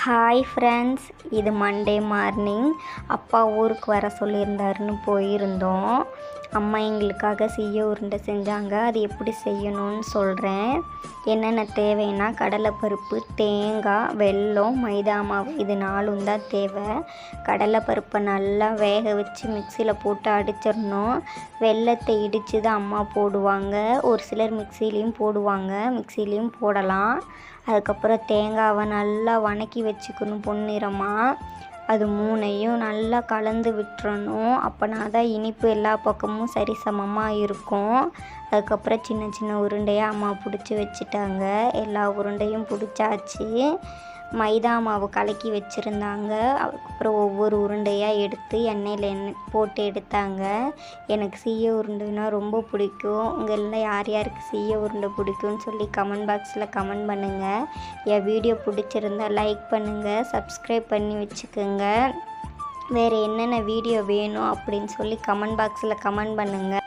Hi friends, இது Monday morning. அப்பா ஊருக்கு வர சொல்லியிருந்தாருன்னு போயிருந்தோம். அம்மா எங்களுக்காக செய்ய உருண்டை செஞ்சாங்க. அது எப்படி செய்யணும்னு சொல்கிறேன். என்னென்ன தேவைன்னா கடலைப்பருப்பு, தேங்காய், வெல்லம், மைதா மாவு, இது 4 தான் தேவை. கடலைப்பருப்பை நல்லா வேக வச்சு மிக்சியில் போட்டு அடிச்சிடணும். வெல்லத்தை இடித்து தான் அம்மா போடுவாங்க. ஒரு சிலர் மிக்சிலையும் போடுவாங்க, மிக்சிலையும் போடலாம். அதுக்கப்புறம் தேங்காவை நல்லா வணக்கி வச்சுக்கணும் பொன்னிறமாக. அது 3ஐயும் நல்லா கலந்து விட்டுறணும். அப்போனா தான் இனிப்பு எல்லா பக்கமும் சரிசமமாக இருக்கும். அதுக்கப்புறம் சின்ன சின்ன உருண்டையாக அம்மா பிடிச்சி வச்சுட்டாங்க. எல்லா உருண்டையும் பிடிச்சாச்சு. மைதா மாவு கலக்கி வச்சுருந்தாங்க. அதுக்கப்புறம் ஒவ்வொரு உருண்டையாக எடுத்து எண்ணெயில் போட்டு எடுத்தாங்க. எனக்கு செய்ய உருண்டைனா ரொம்ப பிடிக்கும். உங்களில் யார் யாருக்கு செய்ய உருண்டை பிடிக்கும்னு சொல்லி கமெண்ட் பாக்ஸில் கமெண்ட் பண்ணுங்கள். என் வீடியோ பிடிச்சிருந்தால் லைக் பண்ணுங்கள், சப்ஸ்கிரைப் பண்ணி வச்சுக்கோங்க. வேறு என்னென்ன வீடியோ வேணும் அப்படின்னு சொல்லி கமெண்ட் பாக்ஸில் கமெண்ட் பண்ணுங்கள்.